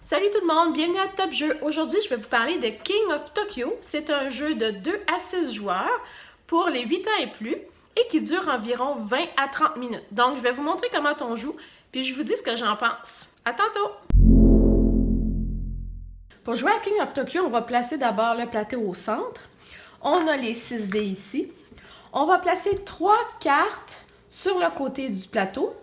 Salut tout le monde, bienvenue à Top Jeu. Aujourd'hui, je vais vous parler de King of Tokyo. C'est un jeu de 2 à 6 joueurs pour les 8 ans et plus et qui dure environ 20 à 30 minutes. Donc, je vais vous montrer comment on joue, puis je vous dis ce que j'en pense. À tantôt! Pour jouer à King of Tokyo, on va placer d'abord le plateau au centre. On a les 6 dés ici. On va placer 3 cartes sur le côté du plateau.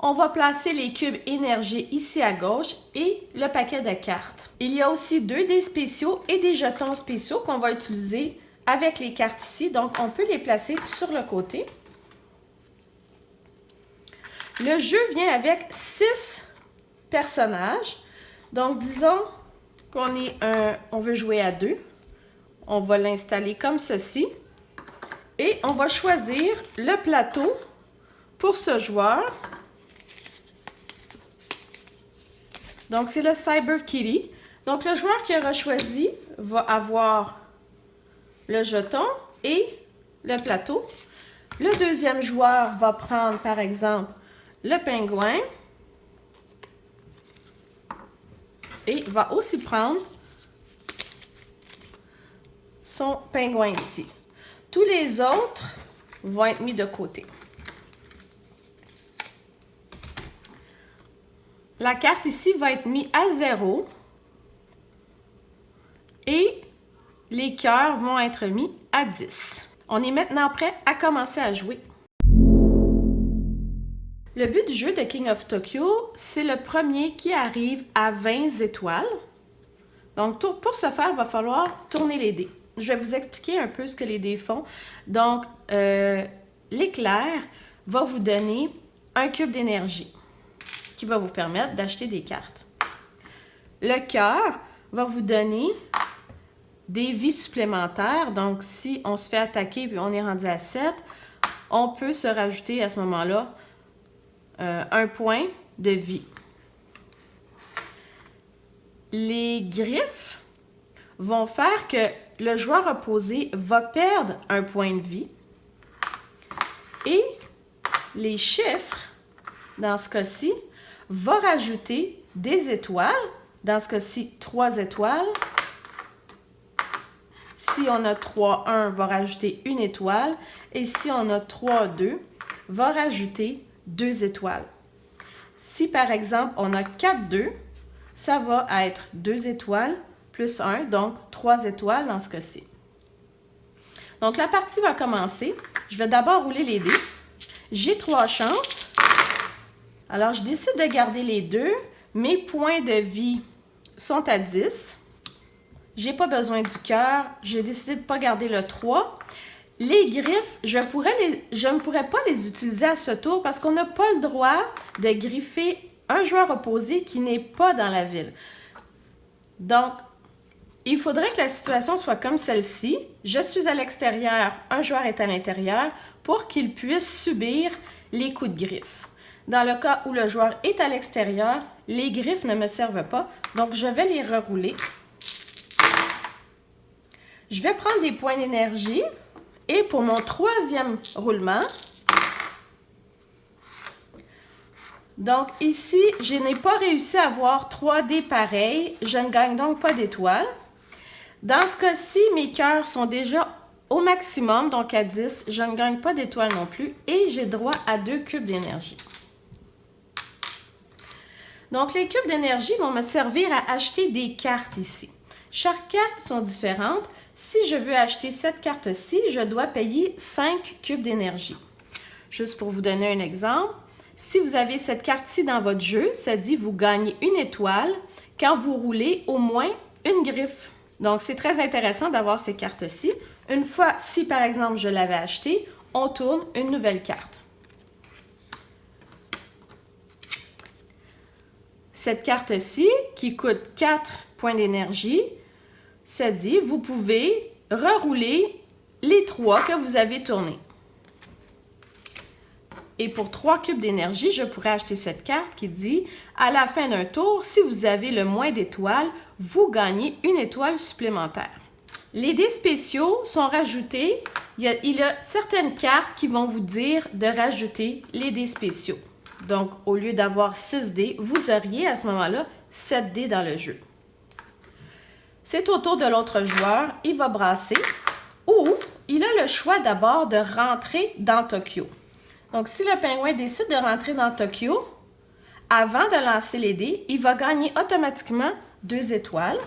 On va placer les cubes énergie ici à gauche et le paquet de cartes. Il y a aussi 2 dés spéciaux et des jetons spéciaux qu'on va utiliser avec les cartes ici. Donc, on peut les placer sur le côté. Le jeu vient avec 6 personnages. Donc, disons on veut jouer à 2. On va l'installer comme ceci. Et on va choisir le plateau pour ce joueur. Donc, c'est le Cyber Kitty. Donc, le joueur qui aura choisi va avoir le jeton et le plateau. Le deuxième joueur va prendre, par exemple, le pingouin. Et va aussi prendre son pingouin ici. Tous les autres vont être mis de côté. La carte ici va être mise à 0 et les cœurs vont être mis à 10. On est maintenant prêt à commencer à jouer. Le but du jeu de King of Tokyo, c'est le premier qui arrive à 20 étoiles. Donc, pour ce faire, il va falloir tourner les dés. Je vais vous expliquer un peu ce que les dés font. Donc, l'éclair va vous donner un cube d'énergie qui va vous permettre d'acheter des cartes. Le cœur va vous donner des vies supplémentaires. Donc, si on se fait attaquer et on est rendu à 7, on peut se rajouter à ce moment-là un point de vie. Les griffes vont faire que le joueur opposé va perdre un point de vie. Et les chiffres, dans ce cas-ci, va rajouter des étoiles. Dans ce cas-ci, 3 étoiles. Si on a 3-1, va rajouter une étoile. Et si on a 3-2, va rajouter 2 étoiles. Si par exemple, on a 4-2, ça va être 2 étoiles plus 1, donc 3 étoiles dans ce cas-ci. Donc la partie va commencer. Je vais d'abord rouler les dés. J'ai 3 chances. Alors, je décide de garder les 2. Mes points de vie sont à 10. Je n'ai pas besoin du cœur. J'ai décidé de ne pas garder le 3. Les griffes, je ne pourrais pas les utiliser à ce tour parce qu'on n'a pas le droit de griffer un joueur opposé qui n'est pas dans la ville. Donc, il faudrait que la situation soit comme celle-ci. Je suis à l'extérieur, un joueur est à l'intérieur pour qu'il puisse subir les coups de griffe. Dans le cas où le joueur est à l'extérieur, les griffes ne me servent pas, donc je vais les rerouler. Je vais prendre des points d'énergie et pour mon 3e roulement, donc ici, je n'ai pas réussi à avoir 3 dés pareils, je ne gagne donc pas d'étoiles. Dans ce cas-ci, mes cœurs sont déjà au maximum, donc à 10, je ne gagne pas d'étoiles non plus et j'ai droit à 2 cubes d'énergie. Donc, les cubes d'énergie vont me servir à acheter des cartes ici. Chaque carte sont différentes. Si je veux acheter cette carte-ci, je dois payer 5 cubes d'énergie. Juste pour vous donner un exemple, si vous avez cette carte-ci dans votre jeu, ça dit vous gagnez une étoile quand vous roulez au moins une griffe. Donc, c'est très intéressant d'avoir ces cartes-ci. Une fois, si par exemple je l'avais acheté, on tourne une nouvelle carte. Cette carte-ci, qui coûte 4 points d'énergie, ça dit, vous pouvez rerouler les 3 que vous avez tournés. Et pour 3 cubes d'énergie, je pourrais acheter cette carte qui dit, à la fin d'un tour, si vous avez le moins d'étoiles, vous gagnez une étoile supplémentaire. Les dés spéciaux sont rajoutés. Il y a certaines cartes qui vont vous dire de rajouter les dés spéciaux. Donc, au lieu d'avoir 6 dés, vous auriez à ce moment-là 7 dés dans le jeu. C'est au tour de l'autre joueur. Il va brasser ou il a le choix d'abord de rentrer dans Tokyo. Donc, si le pingouin décide de rentrer dans Tokyo, avant de lancer les dés, il va gagner automatiquement 2 étoiles.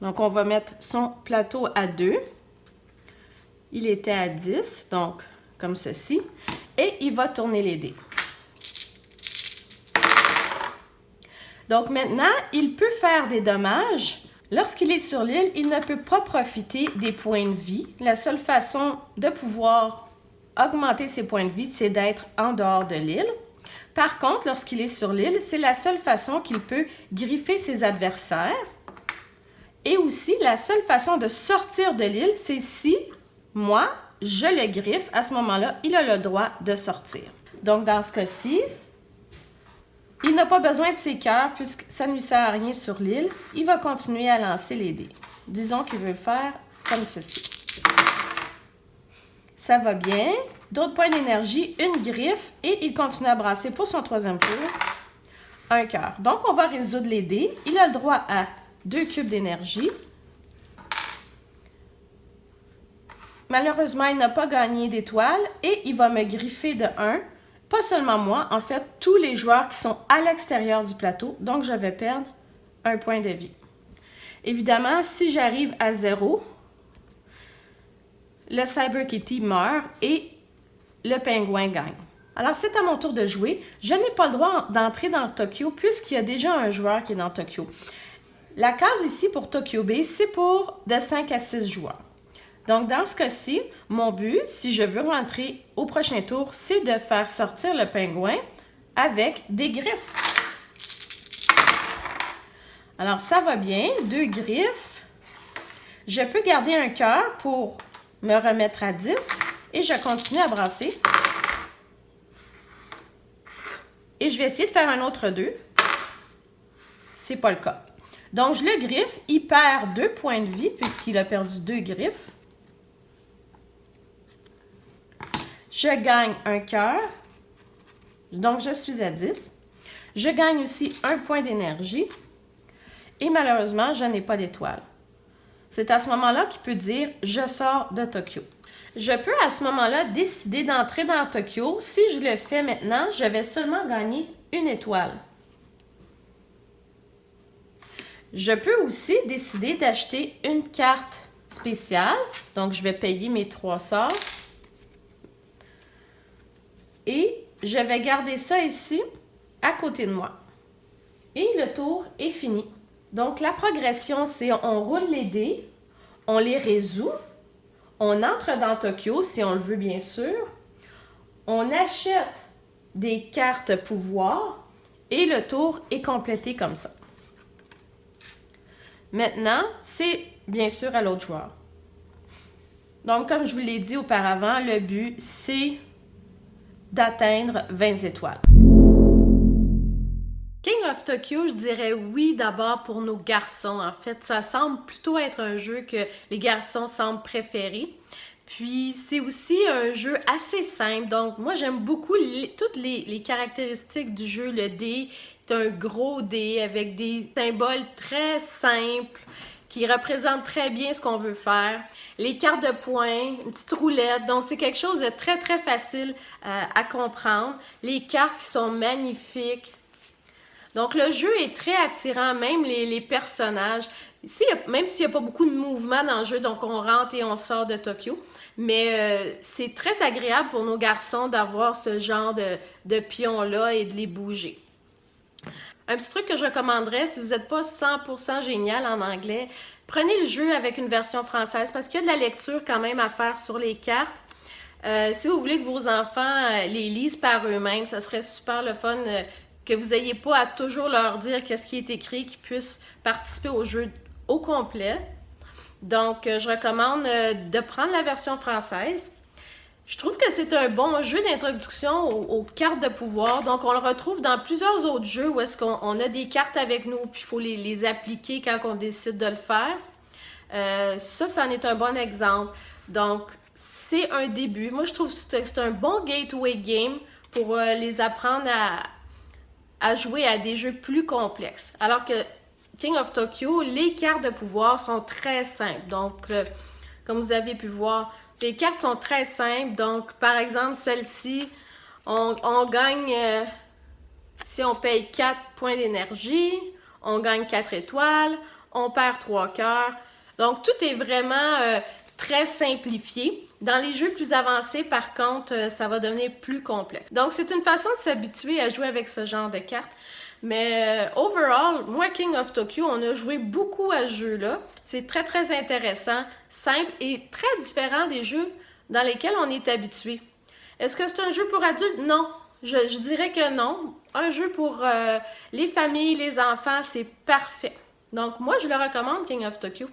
Donc, on va mettre son plateau à 2. Il était à 10, donc comme ceci. Et il va tourner les dés. Donc maintenant, il peut faire des dommages. Lorsqu'il est sur l'île, il ne peut pas profiter des points de vie. La seule façon de pouvoir augmenter ses points de vie, c'est d'être en dehors de l'île. Par contre, lorsqu'il est sur l'île, c'est la seule façon qu'il peut griffer ses adversaires. Et aussi, la seule façon de sortir de l'île, c'est si moi, je le griffe. À ce moment-là, il a le droit de sortir. Donc, dans ce cas-ci, il n'a pas besoin de ses cœurs puisque ça ne lui sert à rien sur l'île. Il va continuer à lancer les dés. Disons qu'il veut le faire comme ceci. Ça va bien. D'autres points d'énergie, une griffe et il continue à brasser pour son troisième tour. Un cœur. Donc, on va résoudre les dés. Il a le droit à 2 cubes d'énergie. Malheureusement, il n'a pas gagné d'étoiles et il va me griffer de 1. Pas seulement moi, en fait, tous les joueurs qui sont à l'extérieur du plateau. Donc, je vais perdre 1 point de vie. Évidemment, si j'arrive à 0, le Cyber Kitty meurt et le pingouin gagne. Alors, c'est à mon tour de jouer. Je n'ai pas le droit d'entrer dans Tokyo puisqu'il y a déjà un joueur qui est dans Tokyo. La case ici pour Tokyo Bay, c'est pour de 5 à 6 joueurs. Donc, dans ce cas-ci, mon but, si je veux rentrer au prochain tour, c'est de faire sortir le pingouin avec des griffes. Alors, ça va bien. 2 griffes. Je peux garder un cœur pour me remettre à 10 et je continue à brasser. Et je vais essayer de faire un autre 2. C'est pas le cas. Donc, je le griffe. Il perd 2 points de vie puisqu'il a perdu 2 griffes. Je gagne un cœur, donc je suis à 10. Je gagne aussi 1 point d'énergie et malheureusement, je n'ai pas d'étoile. C'est à ce moment-là qu'il peut dire « Je sors de Tokyo ». Je peux à ce moment-là décider d'entrer dans Tokyo. Si je le fais maintenant, je vais seulement gagner 1 étoile. Je peux aussi décider d'acheter une carte spéciale. Donc, je vais payer mes 3 sorts. Et je vais garder ça ici, à côté de moi. Et le tour est fini. Donc, la progression, c'est on roule les dés, on les résout, on entre dans Tokyo, si on le veut bien sûr, on achète des cartes pouvoir et le tour est complété comme ça. Maintenant, c'est bien sûr à l'autre joueur. Donc, comme je vous l'ai dit auparavant, le but, c'est d'atteindre 20 étoiles. King of Tokyo, je dirais oui d'abord pour nos garçons. En fait, ça semble plutôt être un jeu que les garçons semblent préférer. Puis, c'est aussi un jeu assez simple. Donc, moi, j'aime beaucoup toutes les caractéristiques du jeu. Le dé est un gros dé avec des symboles très simples qui représentent très bien ce qu'on veut faire. Les cartes de points, une petite roulette. Donc, c'est quelque chose de très, très facile à comprendre. Les cartes qui sont magnifiques. Donc, le jeu est très attirant, même les personnages. Ici, même s'il n'y a pas beaucoup de mouvement dans le jeu, donc on rentre et on sort de Tokyo. Mais c'est très agréable pour nos garçons d'avoir ce genre de pions-là et de les bouger. Un petit truc que je recommanderais, si vous n'êtes pas 100% génial en anglais, prenez le jeu avec une version française parce qu'il y a de la lecture quand même à faire sur les cartes. Si vous voulez que vos enfants les lisent par eux-mêmes, ça serait super le fun que vous n'ayez pas à toujours leur dire qu'est-ce qui est écrit, qu'ils puissent participer au jeu au complet. Donc, je recommande de prendre la version française. Je trouve que c'est un bon jeu d'introduction aux cartes de pouvoir. Donc, on le retrouve dans plusieurs autres jeux où est-ce qu'on a des cartes avec nous, puis il faut les appliquer quand on décide de le faire. Ça en est un bon exemple. Donc, c'est un début. Moi, je trouve que c'est un bon gateway game pour les apprendre à jouer à des jeux plus complexes. Alors que King of Tokyo, les cartes de pouvoir sont très simples. Donc, comme vous avez pu voir, les cartes sont très simples. Donc, par exemple, celle-ci, on gagne, si on paye 4 points d'énergie, on gagne 4 étoiles, on perd 3 cœurs. Donc, tout est vraiment très simplifié. Dans les jeux plus avancés, par contre, ça va devenir plus complexe. Donc, c'est une façon de s'habituer à jouer avec ce genre de cartes. Mais overall, moi, King of Tokyo, on a joué beaucoup à ce jeu-là. C'est très, très intéressant, simple et très différent des jeux dans lesquels on est habitué. Est-ce que c'est un jeu pour adultes? Non. Je dirais que non. Un jeu pour les familles, les enfants, c'est parfait. Donc, moi, je le recommande, King of Tokyo.